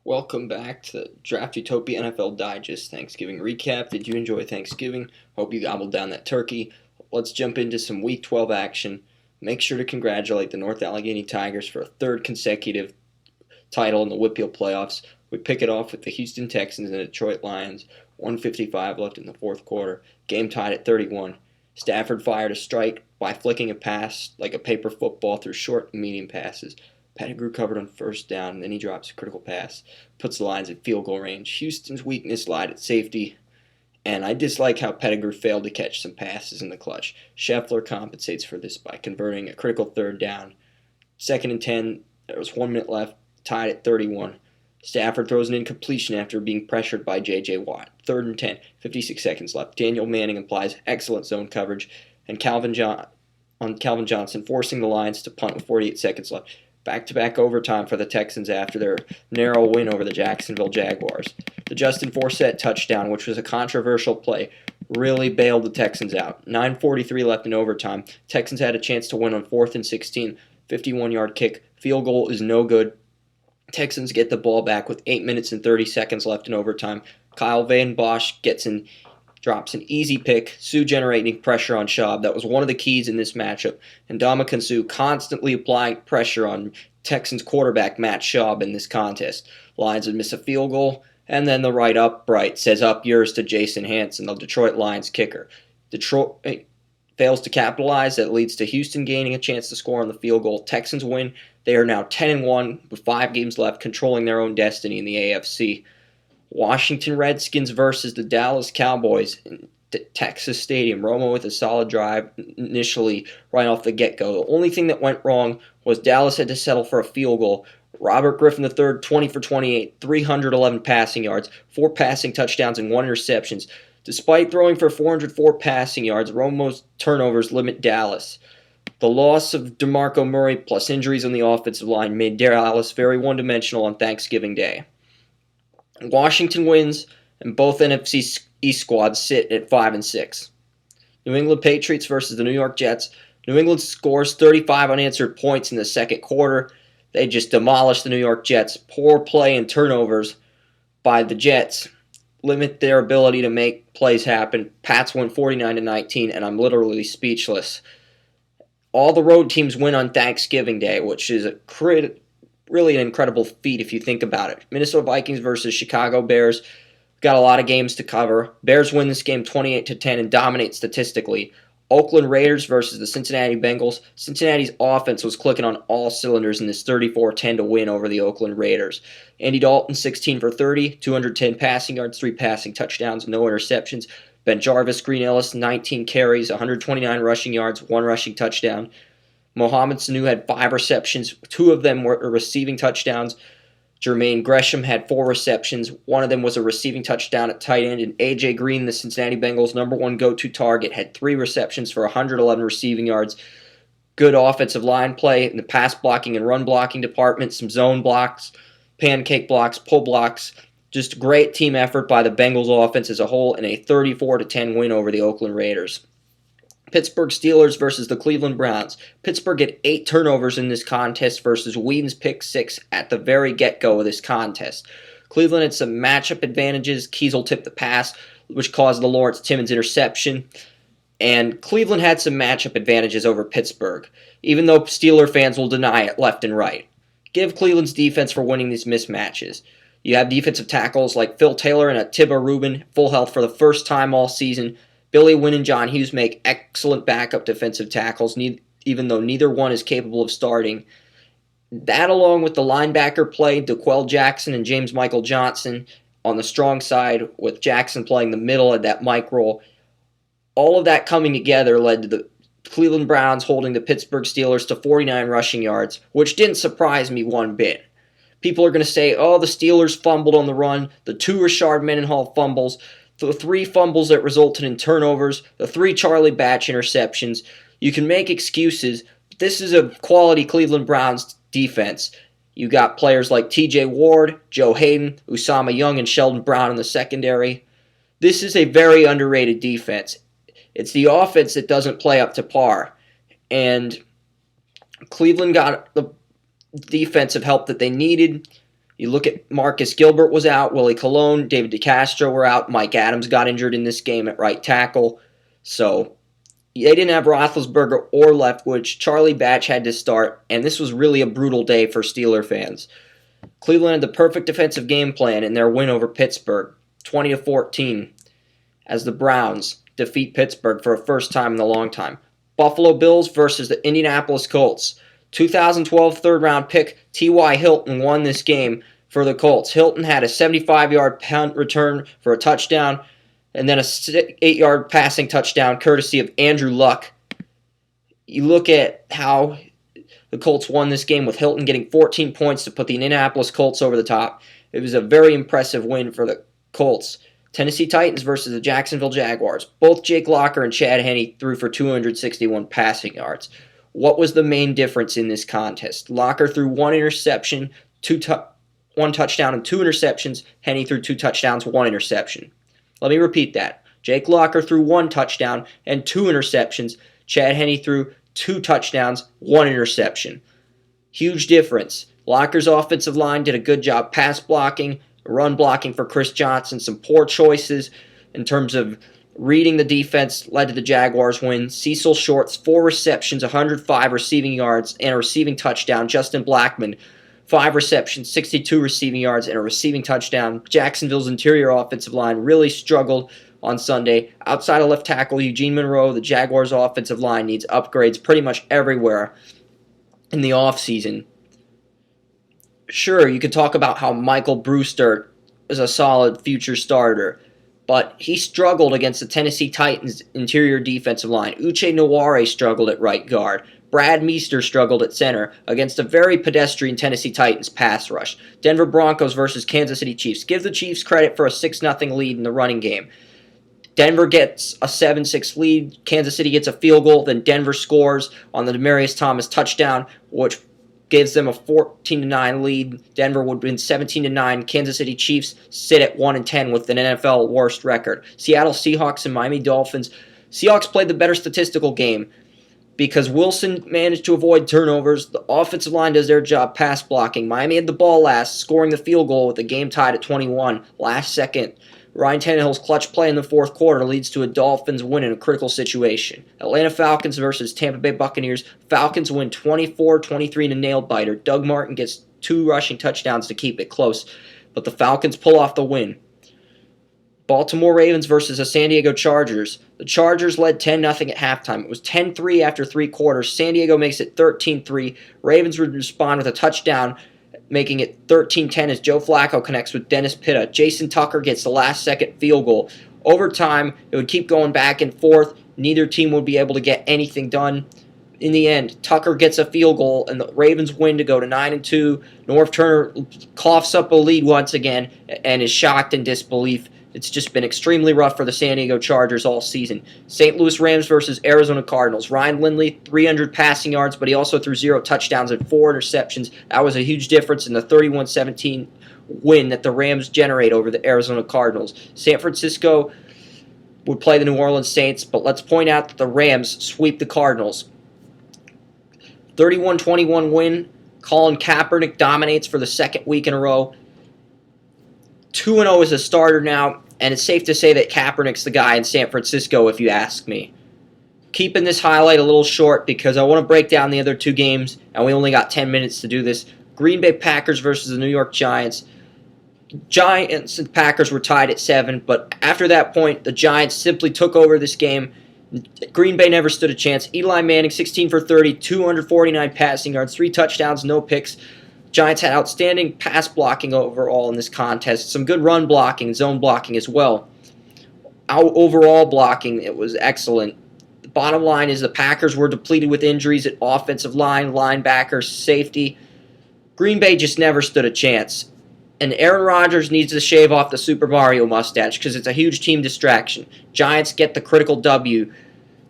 Welcome back to the Draft Utopia NFL Digest Thanksgiving recap. Did you enjoy Thanksgiving? Hope you gobbled down that turkey. Let's jump into some Week 12 action. Make sure to congratulate the North Allegheny Tigers for a third consecutive title in the Whitfield playoffs. We pick it off with the Houston Texans and the Detroit Lions. 1:55 left in the fourth quarter. Game tied at 31. Stafford fired a strike by flicking a pass like a paper football through short and medium passes. Pettigrew covered on first down, and then he drops a critical pass, puts the Lions at field goal range. Houston's weakness lied at safety, and I dislike how Pettigrew failed to catch some passes in the clutch. Scheffler compensates for this by converting a critical third down. 2nd and 10, there was 1 minute left, tied at 31. Stafford throws an incompletion after being pressured by J.J. Watt. 3rd and 10, 56 seconds left. Daniel Manning applies excellent zone coverage, and Calvin Johnson, forcing the Lions to punt with 48 seconds left. Back-to-back overtime for the Texans after their narrow win over the Jacksonville Jaguars. The Justin Forsett touchdown, which was a controversial play, really bailed the Texans out. 9:43 left in overtime. Texans had a chance to win on 4th and 16. 51-yard kick. Field goal is no good. Texans get the ball back with 8 minutes and 30 seconds left in overtime. Kyle Van Bosch drops an easy pick, Sue generating pressure on Schaub. That was one of the keys in this matchup. And Ndamukong Suh constantly applying pressure on Texans quarterback Matt Schaub in this contest. Lions would miss a field goal, and then the right upright says up yours to Jason Hanson, the Detroit Lions kicker. Detroit fails to capitalize. That leads to Houston gaining a chance to score on the field goal. Texans win. They are now 10-1 with 5 games left, controlling their own destiny in the AFC. Washington Redskins versus the Dallas Cowboys in Texas Stadium. Romo with a solid drive initially right off the get-go. The only thing that went wrong was Dallas had to settle for a field goal. Robert Griffin III, 20 for 28, 311 passing yards, 4 passing touchdowns, and 1 interception. Despite throwing for 404 passing yards, Romo's turnovers limit Dallas. The loss of DeMarco Murray plus injuries on the offensive line made Dallas very one-dimensional on Thanksgiving Day. Washington wins, and both NFC East squads sit at 5-6. New England Patriots versus the New York Jets. New England scores 35 unanswered points in the second quarter. They just demolished the New York Jets. Poor play and turnovers by the Jets limit their ability to make plays happen. Pats win 49-19, and I'm literally speechless. All the road teams win on Thanksgiving Day, which is really an incredible feat if you think about it. Minnesota Vikings versus Chicago Bears. Got a lot of games to cover. Bears win this game 28-10 and dominate statistically. Oakland Raiders versus the Cincinnati Bengals. Cincinnati's offense was clicking on all cylinders in this 34-10 to win over the Oakland Raiders. Andy Dalton, 16 for 30, 210 passing yards, 3 passing touchdowns, no interceptions. Ben Jarvis, Green Ellis, 19 carries, 129 rushing yards, 1 rushing touchdown. Mohamed Sanu had 5 receptions. 2 of them were receiving touchdowns. Jermaine Gresham had 4 receptions. 1 of them was a receiving touchdown at tight end. And A.J. Green, the Cincinnati Bengals' number 1 go-to target, had 3 receptions for 111 receiving yards. Good offensive line play in the pass blocking and run blocking department. Some zone blocks, pancake blocks, pull blocks. Just great team effort by the Bengals offense as a whole and a 34-10 win over the Oakland Raiders. Pittsburgh Steelers versus the Cleveland Browns. Pittsburgh had 8 turnovers in this contest versus Whedon's pick 6 at the very get-go of this contest. Cleveland had some matchup advantages. Kiesel tipped the pass, which caused the Lawrence Timmons interception. And Cleveland had some matchup advantages over Pittsburgh, even though Steeler fans will deny it left and right. Give Cleveland's defense for winning these mismatches. You have defensive tackles like Phil Taylor and Atiba Rubin, full health for the first time all season. Billy Wynn and John Hughes make excellent backup defensive tackles, even though neither one is capable of starting. That, along with the linebacker play, DeQuell Jackson and James Michael Johnson on the strong side, with Jackson playing the middle at that Mike role, all of that coming together led to the Cleveland Browns holding the Pittsburgh Steelers to 49 rushing yards, which didn't surprise me one bit. People are going to say, oh, the Steelers fumbled on the run, the 2 Rashard Mendenhall fumbles, the 3 fumbles that resulted in turnovers, the 3 Charlie Batch interceptions. You can make excuses, but this is a quality Cleveland Browns defense. You got players like TJ Ward, Joe Hayden, Usama Young, and Sheldon Brown in the secondary. This is a very underrated defense. It's the offense that doesn't play up to par. And Cleveland got the defensive help that they needed. You look at Marcus Gilbert was out, Willie Colon, David DeCastro were out, Mike Adams got injured in this game at right tackle. So they didn't have Roethlisberger or Leftwich. Charlie Batch had to start, and this was really a brutal day for Steeler fans. Cleveland had the perfect defensive game plan in their win over Pittsburgh, 20-14, as the Browns defeat Pittsburgh for a first time in a long time. Buffalo Bills versus the Indianapolis Colts. 2012 third-round pick T.Y. Hilton won this game for the Colts. Hilton had a 75-yard punt return for a touchdown, and then a 8-yard passing touchdown courtesy of Andrew Luck. You look at how the Colts won this game with Hilton getting 14 points to put the Indianapolis Colts over the top. It was a very impressive win for the Colts. Tennessee Titans versus the Jacksonville Jaguars. Both Jake Locker and Chad Henne threw for 261 passing yards. What was the main difference in this contest? Locker threw one interception, one touchdown and two interceptions. Henne threw two touchdowns, one interception. Let me repeat that. Jake Locker threw one touchdown and two interceptions. Chad Henne threw two touchdowns, one interception. Huge difference. Locker's offensive line did a good job pass blocking, run blocking for Chris Johnson, some poor choices in terms of reading the defense led to the Jaguars win. Cecil Shorts, 4 receptions, 105 receiving yards, and a receiving touchdown. Justin Blackman, 5 receptions, 62 receiving yards, and a receiving touchdown. Jacksonville's interior offensive line really struggled on Sunday. Outside of left tackle Eugene Monroe, the Jaguars' offensive line needs upgrades pretty much everywhere in the offseason. Sure, you could talk about how Michael Brewster is a solid future starter, but he struggled against the Tennessee Titans' interior defensive line. Uche Nware struggled at right guard. Brad Meester struggled at center against a very pedestrian Tennessee Titans pass rush. Denver Broncos versus Kansas City Chiefs. Give the Chiefs credit for a 6-0 lead in the running game. Denver gets a 7-6 lead. Kansas City gets a field goal. Then Denver scores on the Demaryius Thomas touchdown, which gives them a 14-9 lead. Denver would win 17-9. Kansas City Chiefs sit at 1-10 with an NFL worst record. Seattle Seahawks and Miami Dolphins. Seahawks played the better statistical game because Wilson managed to avoid turnovers. The offensive line does their job pass blocking. Miami had the ball last, scoring the field goal with the game tied at 21. Last second, Ryan Tannehill's clutch play in the fourth quarter leads to a Dolphins win in a critical situation. Atlanta Falcons versus Tampa Bay Buccaneers. Falcons win 24-23 in a nail-biter. Doug Martin gets 2 rushing touchdowns to keep it close, but the Falcons pull off the win. Baltimore Ravens versus the San Diego Chargers. The Chargers led 10-0 at halftime. It was 10-3 after 3 quarters. San Diego makes it 13-3. Ravens would respond with a touchdown, making it 13-10 as Joe Flacco connects with Dennis Pitta. Jason Tucker gets the last-second field goal. Overtime, it would keep going back and forth. Neither team would be able to get anything done. In the end, Tucker gets a field goal, and the Ravens win to go to 9-2. Norv Turner coughs up a lead once again and is shocked in disbelief. It's just been extremely rough for the San Diego Chargers all season. St. Louis Rams versus Arizona Cardinals. Ryan Lindley, 300 passing yards, but he also threw 0 touchdowns and 4 interceptions. That was a huge difference in the 31-17 win that the Rams generate over the Arizona Cardinals. San Francisco would play the New Orleans Saints, but let's point out that the Rams sweep the Cardinals. 31-21 win. Colin Kaepernick dominates for the second week in a row. 2-0 as a starter now, and it's safe to say that Kaepernick's the guy in San Francisco, if you ask me. Keeping this highlight a little short because I want to break down the other 2 games, and we only got 10 minutes to do this. Green Bay Packers versus the New York Giants. Giants and Packers were tied at 7, but after that point, the Giants simply took over this game. Green Bay never stood a chance. Eli Manning, 16 for 30, 249 passing yards, 3 touchdowns, no picks. Giants had outstanding pass blocking overall in this contest. Some good run blocking, zone blocking as well. Overall blocking, it was excellent. The bottom line is the Packers were depleted with injuries at offensive line, linebacker, safety. Green Bay just never stood a chance. And Aaron Rodgers needs to shave off the Super Mario mustache because it's a huge team distraction. Giants get the critical W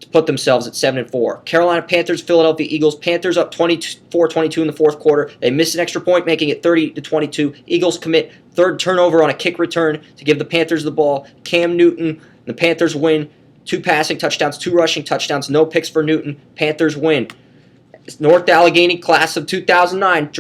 to put themselves at 7-4. Carolina Panthers, Philadelphia Eagles. Panthers up 24-22 in the fourth quarter. They miss an extra point, making it 30-22. Eagles commit 3rd turnover on a kick return to give the Panthers the ball. Cam Newton, the Panthers win. 2 passing touchdowns, 2 rushing touchdowns, no picks for Newton. Panthers win. North Allegheny class of 2009.